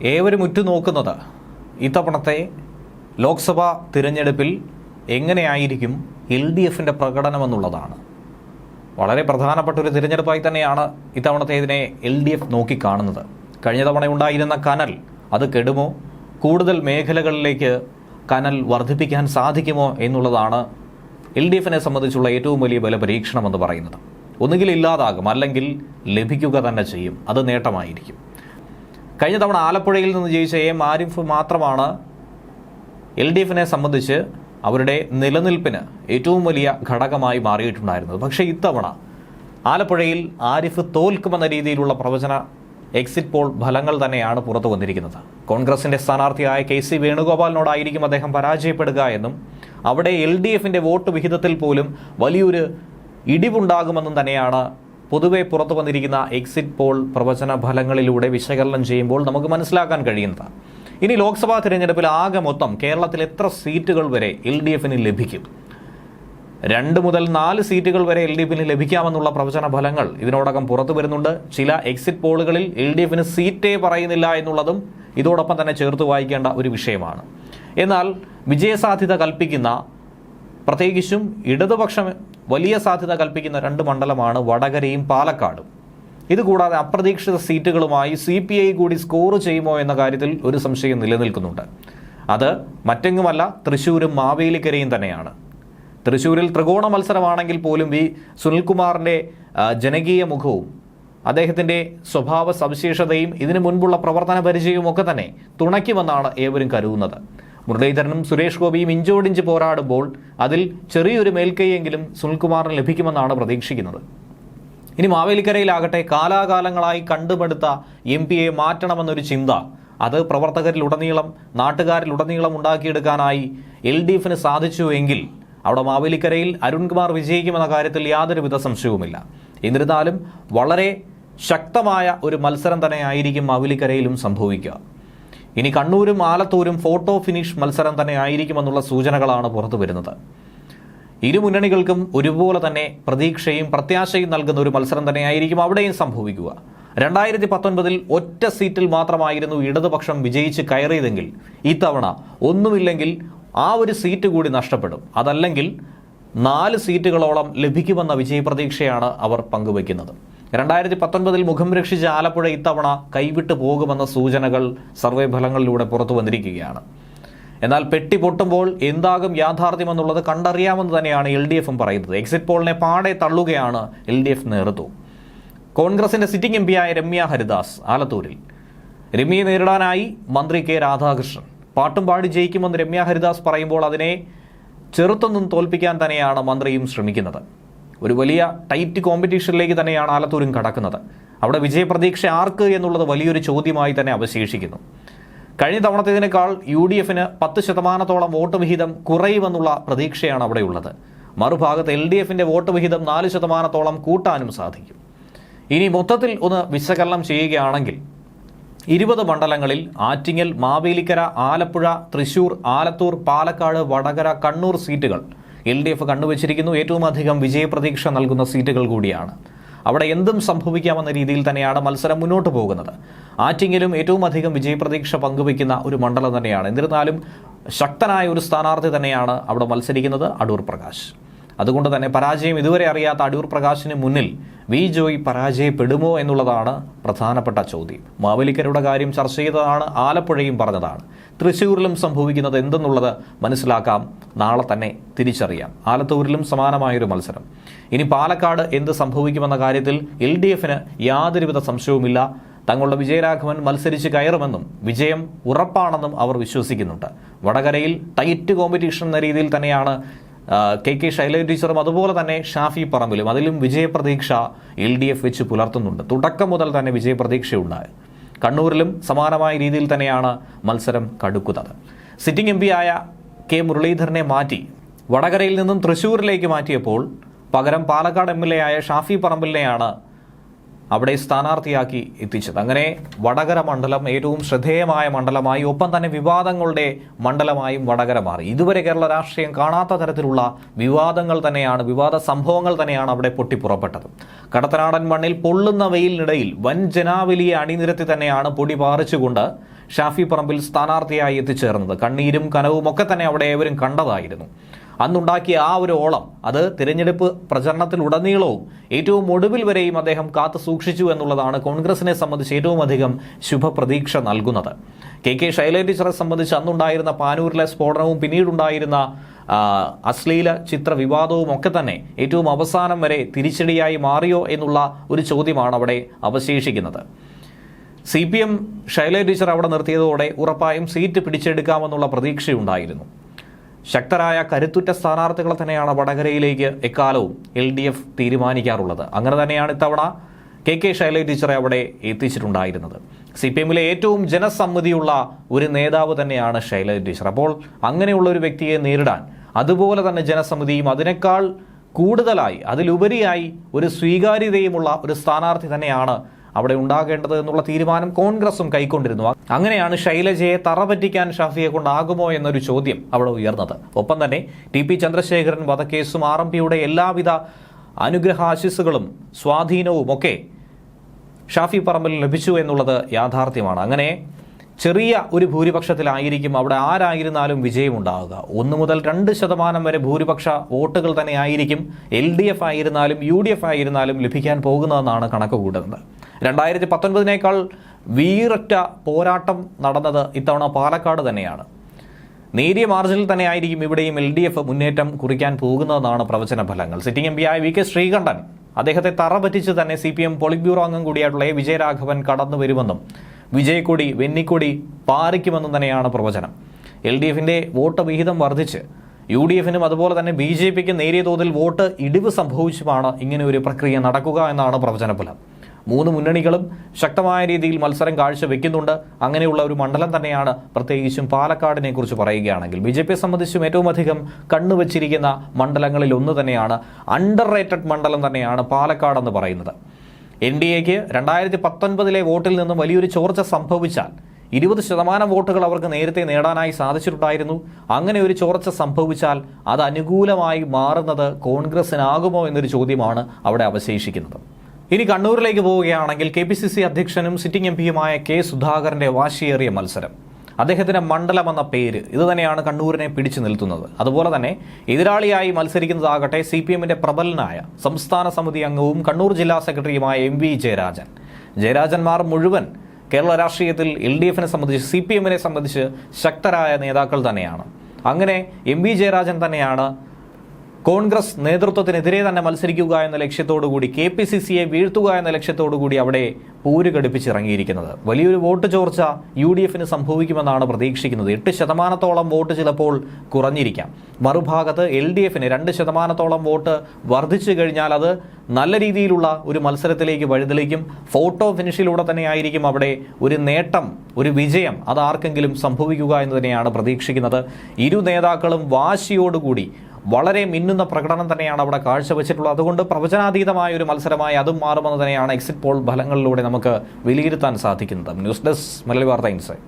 ഏവരും ഉറ്റുനോക്കുന്നത് ഇത്തവണത്തെ ലോക്സഭാ തിരഞ്ഞെടുപ്പിൽ എങ്ങനെയായിരിക്കും LDFിൻ്റെ പ്രകടനമെന്നുള്ളതാണ്. വളരെ പ്രധാനപ്പെട്ട ഒരു തിരഞ്ഞെടുപ്പായി തന്നെയാണ് ഇത്തവണത്തെ ഇതിനെ LDF നോക്കിക്കാണുന്നത്. കഴിഞ്ഞ തവണ ഉണ്ടായിരുന്ന കനൽ അത് കെടുമോ, കൂടുതൽ മേഖലകളിലേക്ക് കനൽ വർദ്ധിപ്പിക്കാൻ സാധിക്കുമോ എന്നുള്ളതാണ് LDFിനെ സംബന്ധിച്ചുള്ള ഏറ്റവും വലിയ ബലപരീക്ഷണമെന്ന് പറയുന്നത്. ഒന്നുകിൽ ഇല്ലാതാകും, അല്ലെങ്കിൽ ലഭിക്കുക തന്നെ ചെയ്യും. അത് നേട്ടമായിരിക്കും. കഴിഞ്ഞ തവണ ആലപ്പുഴയിൽ നിന്ന് ജയിച്ച ആരിഫ് മാത്രമാണ് LDFിനെ സംബന്ധിച്ച് അവരുടെ നിലനിൽപ്പിന് ഏറ്റവും വലിയ ഘടകമായി മാറിയിട്ടുണ്ടായിരുന്നത്. പക്ഷേ ഇത്തവണ ആലപ്പുഴയിൽ ആരിഫ് തോൽക്കുമെന്ന രീതിയിലുള്ള പ്രവചന എക്സിറ്റ് പോൾ ഫലങ്ങൾ തന്നെയാണ് പുറത്തു വന്നിരിക്കുന്നത്. കോൺഗ്രസിൻ്റെ സ്ഥാനാർത്ഥിയായ KC വേണുഗോപാലിനോടായിരിക്കും അദ്ദേഹം പരാജയപ്പെടുക എന്നും അവിടെ LDFിൻ്റെ വോട്ട് വിഹിതത്തിൽ പോലും വലിയൊരു ഇടിവുണ്ടാകുമെന്നും തന്നെയാണ് പൊതുവെ പുറത്തു വന്നിരിക്കുന്ന എക്സിറ്റ് പോൾ പ്രവചന ഫലങ്ങളിലൂടെ വിശകലനം ചെയ്യുമ്പോൾ നമുക്ക് മനസ്സിലാക്കാൻ കഴിയുന്നത്. ഇനി ലോക്സഭാ തിരഞ്ഞെടുപ്പിൽ ആകെ മൊത്തം കേരളത്തിൽ എത്ര സീറ്റുകൾ വരെ LDFിന് ലഭിക്കും? 2 മുതൽ 4 സീറ്റുകൾ വരെ LDFിന് ലഭിക്കാമെന്നുള്ള പ്രവചന ഫലങ്ങൾ ഇതിനോടകം പുറത്തു വരുന്നുണ്ട്. ചില എക്സിറ്റ് പോളുകളിൽ LDFിന് സീറ്റേ പറയുന്നില്ല എന്നുള്ളതും ഇതോടൊപ്പം തന്നെ ചേർത്ത് വായിക്കേണ്ട ഒരു വിഷയമാണ്. എന്നാൽ വിജയസാധ്യത കൽപ്പിക്കുന്ന, പ്രത്യേകിച്ചും ഇടതുപക്ഷം വലിയ സാധ്യത കൽപ്പിക്കുന്ന 2 മണ്ഡലമാണ് വടകരയും പാലക്കാടും. ഇതുകൂടാതെ അപ്രതീക്ഷിത സീറ്റുകളുമായി CPI കൂടി സ്കോർ ചെയ്യുമോ എന്ന കാര്യത്തിൽ ഒരു സംശയം നിലനിൽക്കുന്നുണ്ട്. അത് മറ്റെങ്ങുമല്ല, തൃശ്ശൂരും മാവേലിക്കരയും തന്നെയാണ്. തൃശ്ശൂരിൽ ത്രികോണ മത്സരമാണെങ്കിൽ പോലും സുനിൽകുമാറിൻ്റെ ജനകീയ മുഖവും അദ്ദേഹത്തിൻ്റെ സ്വഭാവ സവിശേഷതയും ഇതിനു മുൻപുള്ള പ്രവർത്തന പരിചയവും ഒക്കെ തന്നെ തുണയ്ക്കുമെന്നാണ് ഏവരും കരുതുന്നത്. മുരളീധരനും സുരേഷ് ഗോപിയും ഇഞ്ചോടിഞ്ച് പോരാടുമ്പോൾ അതിൽ ചെറിയൊരു മേൽക്കൈയെങ്കിലും സുനിൽകുമാറിന് ലഭിക്കുമെന്നാണ് പ്രതീക്ഷിക്കുന്നത്. ഇനി മാവേലിക്കരയിലാകട്ടെ, കാലാകാലങ്ങളായി കണ്ടുപടുത്ത MP മാറ്റണമെന്നൊരു ചിന്ത അത് പ്രവർത്തകരിലുടനീളം, നാട്ടുകാരിലുടനീളം ഉണ്ടാക്കിയെടുക്കാനായി LDFിന് സാധിച്ചുവെങ്കിൽ അവിടെ മാവേലിക്കരയിൽ അരുൺകുമാർ വിജയിക്കുമെന്ന കാര്യത്തിൽ യാതൊരുവിധ സംശയവുമില്ല. എന്നിരുന്നാലും വളരെ ശക്തമായ ഒരു മത്സരം തന്നെയായിരിക്കും മാവേലിക്കരയിലും സംഭവിക്കുക. ഇനി കണ്ണൂരും ആലത്തൂരും ഫോട്ടോ ഫിനിഷ് മത്സരം തന്നെ ആയിരിക്കുമെന്നുള്ള സൂചനകളാണ് പുറത്തു വരുന്നത്. ഇരു മുന്നണികൾക്കും ഒരുപോലെ തന്നെ പ്രതീക്ഷയും പ്രത്യാശയും നൽകുന്ന ഒരു മത്സരം തന്നെയായിരിക്കും അവിടെയും സംഭവിക്കുക. 2019 ഒറ്റ സീറ്റിൽ മാത്രമായിരുന്നു ഇടതുപക്ഷം വിജയിച്ച് കയറിയതെങ്കിൽ ഇത്തവണ ഒന്നുമില്ലെങ്കിൽ ആ ഒരു സീറ്റ് കൂടി നഷ്ടപ്പെടും. അതല്ലെങ്കിൽ 4 സീറ്റുകളോളം ലഭിക്കുമെന്ന വിജയപ്രതീക്ഷയാണ് അവർ പങ്കുവയ്ക്കുന്നത്. 2019 മുഖം രക്ഷിച്ച ആലപ്പുഴ ഇത്തവണ കൈവിട്ടു പോകുമെന്ന സൂചനകൾ സർവേ ഫലങ്ങളിലൂടെ പുറത്തു വന്നിരിക്കുകയാണ്. എന്നാൽ പെട്ടി പൊട്ടുമ്പോൾ എന്താകും യാഥാർത്ഥ്യമെന്നുള്ളത് കണ്ടറിയാമെന്ന് തന്നെയാണ് LDFും പറയുന്നത്. എക്സിറ്റ് പോളിനെ പാടെ തള്ളുകയാണ് LDF നേതൃത്വം. കോൺഗ്രസിന്റെ സിറ്റിംഗ് MP ആയ രമ്യ ഹരിദാസ് ആലത്തൂരിൽ. രമ്യയെ നേരിടാനായി മന്ത്രി K രാധാകൃഷ്ണൻ. പാട്ടും പാടി ജയിക്കുമെന്ന് രമ്യ ഹരിദാസ് പറയുമ്പോൾ അതിനെ ചെറുത്തൊന്നും തോൽപ്പിക്കാൻ തന്നെയാണ് മന്ത്രിയും ശ്രമിക്കുന്നത്. ഒരു വലിയ ടൈറ്റ് കോമ്പറ്റീഷനിലേക്ക് തന്നെയാണ് ആലത്തൂരും കടക്കുന്നത്. അവിടെ വിജയപ്രതീക്ഷ ആർക്ക് എന്നുള്ളത് വലിയൊരു ചോദ്യമായി തന്നെ അവശേഷിക്കുന്നു. കഴിഞ്ഞ തവണത്തേതിനേക്കാൾ UDFിന് 10% വോട്ട് വിഹിതം കുറയുമെന്നുള്ള പ്രതീക്ഷയാണ് അവിടെയുള്ളത്. മറുഭാഗത്ത് LDFിൻ്റെ വോട്ട് വിഹിതം 4% കൂട്ടാനും സാധിക്കും. ഇനി മൊത്തത്തിൽ ഒന്ന് വിശകലനം ചെയ്യുകയാണെങ്കിൽ 20 മണ്ഡലങ്ങളിൽ ആറ്റിങ്ങൽ, മാവേലിക്കര, ആലപ്പുഴ, തൃശ്ശൂർ, ആലത്തൂർ, പാലക്കാട്, വടകര, കണ്ണൂർ സീറ്റുകൾ LDF കണ്ടുവച്ചിരിക്കുന്നു. ഏറ്റവും അധികം വിജയപ്രതീക്ഷ നൽകുന്ന സീറ്റുകൾ കൂടിയാണ്. അവിടെ എന്തും സംഭവിക്കാമെന്ന രീതിയിൽ തന്നെയാണ് മത്സരം മുന്നോട്ട് പോകുന്നത്. ആറ്റിങ്ങലും ഏറ്റവും അധികം വിജയപ്രതീക്ഷ പങ്കുവയ്ക്കുന്ന ഒരു മണ്ഡലം തന്നെയാണ്. എന്നിരുന്നാലും ശക്തനായ ഒരു സ്ഥാനാർത്ഥി തന്നെയാണ് അവിടെ മത്സരിക്കുന്നത്, അടൂർ പ്രകാശ്. അതുകൊണ്ട് തന്നെ പരാജയം ഇതുവരെ അറിയാത്ത അടൂർ പ്രകാശിന് മുന്നിൽ വി ജോയ് പരാജയപ്പെടുമോ എന്നുള്ളതാണ് പ്രധാനപ്പെട്ട ചോദ്യം. മാവേലിക്കരയുടെ കാര്യം ചർച്ച ചെയ്തതാണ്, ആലപ്പുഴയും പറഞ്ഞതാണ്. തൃശ്ശൂരിലും സംഭവിക്കുന്നത് എന്തെന്നുള്ളത് മനസ്സിലാക്കാം, നാളെ തന്നെ തിരിച്ചറിയാം. ആലത്തൂരിലും സമാനമായൊരു മത്സരം. ഇനി പാലക്കാട് എന്ത് സംഭവിക്കുമെന്ന കാര്യത്തിൽ LDFിന് യാതൊരുവിധ സംശയവുമില്ല. തങ്ങളുടെ വിജയരാഘവൻ മത്സരിച്ച് കയറുമെന്നും വിജയം ഉറപ്പാണെന്നും അവർ വിശ്വസിക്കുന്നുണ്ട്. വടകരയിൽ ടൈറ്റ് കോമ്പറ്റീഷൻ എന്ന രീതിയിൽ തന്നെയാണ് KK ശൈലജ ടീച്ചറും അതുപോലെ തന്നെ ഷാഫി പറമ്പിലും. അതിലും വിജയപ്രതീക്ഷ LDF വെച്ച് പുലർത്തുന്നുണ്ട്. തുടക്കം മുതൽ തന്നെ വിജയപ്രതീക്ഷയുണ്ടായി. കണ്ണൂരിലും സമാനമായ രീതിയിൽ തന്നെയാണ് മത്സരം കടുക്കുന്നത്. സിറ്റിംഗ് MP ആയ K മുരളീധരനെ മാറ്റി വടകരയിൽ നിന്നും തൃശ്ശൂരിലേക്ക് മാറ്റിയപ്പോൾ പകരം പാലക്കാട് MLA ആയ ഷാഫി പറമ്പിലിനെയാണ് അവിടെ സ്ഥാനാർത്ഥിയാക്കി എത്തിച്ചത്. അങ്ങനെ വടകര മണ്ഡലം ഏറ്റവും ശ്രദ്ധേയമായ മണ്ഡലമായി, ഒപ്പം തന്നെ വിവാദങ്ങളുടെ മണ്ഡലമായും വടകര മാറി. ഇതുവരെ കേരള രാഷ്ട്രീയം കാണാത്ത തരത്തിലുള്ള വിവാദങ്ങൾ തന്നെയാണ്, വിവാദ സംഭവങ്ങൾ തന്നെയാണ് അവിടെ പൊട്ടിപ്പുറപ്പെട്ടത്. കടത്തനാടൻ മണ്ണിൽ പൊള്ളുന്ന വെയിലിനിടയിൽ വൻ ജനാവലിയെ അണിനിരത്തി തന്നെയാണ് പൊടി പാറിച്ചുകൊണ്ട് ഷാഫി പറമ്പിൽ സ്ഥാനാർത്ഥിയായി എത്തിച്ചേർന്നത്. കണ്ണീരും കനവും ഒക്കെ തന്നെ അവിടെ ഏവരും കണ്ടതായിരുന്നു. അന്നുണ്ടാക്കിയ ആ ഒരു ഓളം അത് തിരഞ്ഞെടുപ്പ് പ്രചരണത്തിലുടനീളവും ഏറ്റവും ഒടുവിൽ വരെയും അദ്ദേഹം കാത്തു സൂക്ഷിച്ചു എന്നുള്ളതാണ് കോൺഗ്രസിനെ സംബന്ധിച്ച് ഏറ്റവും അധികം ശുഭപ്രതീക്ഷ നൽകുന്നത്. കെ ശൈലജ ടീച്ചറെ സംബന്ധിച്ച് അന്നുണ്ടായിരുന്ന പാനൂരിലെ സ്ഫോടനവും പിന്നീടുണ്ടായിരുന്ന അശ്ലീല ചിത്ര വിവാദവും ഒക്കെ തന്നെ ഏറ്റവും അവസാനം വരെ തിരിച്ചടിയായി മാറിയോ എന്നുള്ള ഒരു ചോദ്യമാണ് അവിടെ അവശേഷിക്കുന്നത്. CPM ശൈലജ ടീച്ചർ അവിടെ നിർത്തിയതോടെ ഉറപ്പായും സീറ്റ് പിടിച്ചെടുക്കാമെന്നുള്ള പ്രതീക്ഷയുണ്ടായിരുന്നു. ശക്തരായ കരുത്തുറ്റ സ്ഥാനാർത്ഥികളെ തന്നെയാണ് വടകരയിലേക്ക് എക്കാലവും LDF തീരുമാനിക്കാറുള്ളത്. അങ്ങനെ തന്നെയാണ് ഇത്തവണ കെ ശൈലജ ടീച്ചറെ അവിടെ എത്തിച്ചിട്ടുണ്ടായിരുന്നത്. CPMലെ ഏറ്റവും ജനസമ്മതിയുള്ള ഒരു നേതാവ് തന്നെയാണ് ശൈലജ ടീച്ചർ. അപ്പോൾ അങ്ങനെയുള്ള ഒരു വ്യക്തിയെ നേരിടാൻ അതുപോലെ തന്നെ ജനസമ്മതിയും അതിനേക്കാൾ കൂടുതലായി അതിലുപരിയായി ഒരു സ്വീകാര്യതയുമുള്ള ഒരു സ്ഥാനാർത്ഥി തന്നെയാണ് അവിടെ ഉണ്ടാകേണ്ടത് എന്നുള്ള തീരുമാനം കോൺഗ്രസും കൈക്കൊണ്ടിരുന്നു. അങ്ങനെയാണ് ശൈലജയെ തറപറ്റിക്കാൻ ഷാഫിയെ കൊണ്ടാകുമോ എന്നൊരു ചോദ്യം അവിടെ ഉയർന്നത്. ഒപ്പം തന്നെ TP ചന്ദ്രശേഖരൻ വധക്കേസും RMPയുടെ എല്ലാവിധ അനുഗ്രഹാശിസ്സുകളും സ്വാധീനവും ഒക്കെ ഷാഫി പറമ്പിൽ ലഭിച്ചു എന്നുള്ളത് യാഥാർത്ഥ്യമാണ്. അങ്ങനെ ചെറിയ ഒരു ഭൂരിപക്ഷത്തിലായിരിക്കും അവിടെ ആരായിരുന്നാലും വിജയമുണ്ടാവുക. 1 മുതൽ 2% വരെ ഭൂരിപക്ഷ വോട്ടുകൾ തന്നെ ആയിരിക്കും LDF ആയിരുന്നാലും UDF ആയിരുന്നാലും ലഭിക്കാൻ പോകുന്നതെന്നാണ് കണക്ക് കൂട്ടുന്നത്. 2019 വീറൊറ്റ പോരാട്ടം നടന്നത് ഇത്തവണ പാലക്കാട് തന്നെയാണ്. നേരിയ മാർജിനിൽ തന്നെ ആയിരിക്കും ഇവിടെയും LDF മുന്നേറ്റം കുറിക്കാൻ പോകുന്നതെന്നാണ് പ്രവചന ഫലങ്ങൾ. സിറ്റിംഗ് MP ആയ VK ശ്രീകണ്ഠൻ അദ്ദേഹത്തെ തറപറ്റിച്ച് തന്നെ CPM പോളിറ്റ് ബ്യൂറോ അംഗം കൂടിയായിട്ടുള്ള വിജയരാഘവൻ കടന്നു വരുമെന്നും വിജയക്കൊടി വെന്നിക്കൊടി പാറിക്കുമെന്നും തന്നെയാണ് പ്രവചനം. LDFന്റെ വോട്ട് വിഹിതം വർദ്ധിച്ച് UDFനും അതുപോലെ തന്നെ BJPക്കും നേരിയ തോതിൽ വോട്ട് ഇടിവ് സംഭവിച്ചുമാണ് ഇങ്ങനെ ഒരു പ്രക്രിയ നടക്കുക എന്നാണ് പ്രവചന ഫലം. 3 മുന്നണികളും ശക്തമായ രീതിയിൽ മത്സരം കാഴ്ചവെക്കുന്നുണ്ട്. അങ്ങനെയുള്ള ഒരു മണ്ഡലം തന്നെയാണ് പ്രത്യേകിച്ചും പാലക്കാടിനെ കുറിച്ച് പറയുകയാണെങ്കിൽ BJPയെ സംബന്ധിച്ചും ഏറ്റവും അധികം കണ്ണുവച്ചിരിക്കുന്ന മണ്ഡലങ്ങളിൽ ഒന്ന് തന്നെയാണ്, അണ്ടർ റേറ്റഡ് മണ്ഡലം തന്നെയാണ് പാലക്കാട് എന്ന് പറയുന്നത്. NDAക്ക് 2019 വോട്ടിൽ നിന്നും വലിയൊരു ചോർച്ച സംഭവിച്ചാൽ 20% വോട്ടുകൾ അവർക്ക് നേരത്തെ നേടാനായി സാധിച്ചിട്ടുണ്ടായിരുന്നു. അങ്ങനെ ഒരു ചോർച്ച സംഭവിച്ചാൽ അത് അനുകൂലമായി മാറുന്നത് കോൺഗ്രസിനാകുമോ എന്നൊരു ചോദ്യമാണ് അവിടെ അവശേഷിക്കുന്നത്. ഇനി കണ്ണൂരിലേക്ക് പോവുകയാണെങ്കിൽ KPCC അധ്യക്ഷനും സിറ്റിംഗ് MPയുമായ K സുധാകരന്റെ വാശിയേറിയ മത്സരം, അദ്ദേഹത്തിന്റെ മണ്ഡലം എന്ന പേര് ഇത് തന്നെയാണ് കണ്ണൂരിനെ പിടിച്ചു നിൽത്തുന്നത്. അതുപോലെ തന്നെ എതിരാളിയായി മത്സരിക്കുന്നതാകട്ടെ CPMന്റെ പ്രബലനായ സംസ്ഥാന സമിതി അംഗവും കണ്ണൂർ ജില്ലാ സെക്രട്ടറിയുമായ MV ജയരാജൻ. ജയരാജന്മാർ മുഴുവൻ കേരള രാഷ്ട്രീയത്തിൽ LDFനെ സംബന്ധിച്ച് CPMനെ സംബന്ധിച്ച് ശക്തരായ നേതാക്കൾ തന്നെയാണ്. അങ്ങനെ MV ജയരാജൻ തന്നെയാണ് കോൺഗ്രസ് നേതൃത്വത്തിനെതിരെ തന്നെ മത്സരിക്കുക എന്ന ലക്ഷ്യത്തോടുകൂടി KPCCയെ വീഴ്ത്തുക എന്ന ലക്ഷ്യത്തോടുകൂടി അവിടെ പൂരുഘടിപ്പിച്ചിറങ്ങിയിരിക്കുന്നത്. വലിയൊരു വോട്ട് ചോർച്ച UDFന് സംഭവിക്കുമെന്നാണ് പ്രതീക്ഷിക്കുന്നത്. 8% വോട്ട് ചിലപ്പോൾ കുറഞ്ഞിരിക്കാം. മറുഭാഗത്ത് LDFന് 2% വോട്ട് വർദ്ധിച്ചു കഴിഞ്ഞാൽ അത് നല്ല രീതിയിലുള്ള ഒരു മത്സരത്തിലേക്ക് വഴിതെളിക്കും. ഫോട്ടോ ഫിനിഷിലൂടെ തന്നെയായിരിക്കും അവിടെ ഒരു നേട്ടം, ഒരു വിജയം അത് ആർക്കെങ്കിലും സംഭവിക്കുക എന്ന് തന്നെയാണ് പ്രതീക്ഷിക്കുന്നത്. ഇരു നേതാക്കളും വാശിയോടുകൂടി വളരെ മിന്നുന്ന പ്രകടനം തന്നെയാണ് അവിടെ കാഴ്ചവെച്ചിട്ടുള്ളത്. അതുകൊണ്ട് പ്രവചനാതീതമായ ഒരു മത്സരമായി അതും മാറുമെന്ന് തന്നെയാണ് എക്സിറ്റ് പോൾ ഫലങ്ങളിലൂടെ നമുക്ക് വിലയിരുത്താൻ സാധിക്കുന്നത്. ന്യൂസ് ഡെസ്ക് മലയാളി വാർത്ത ഇൻസൈറ്റ്.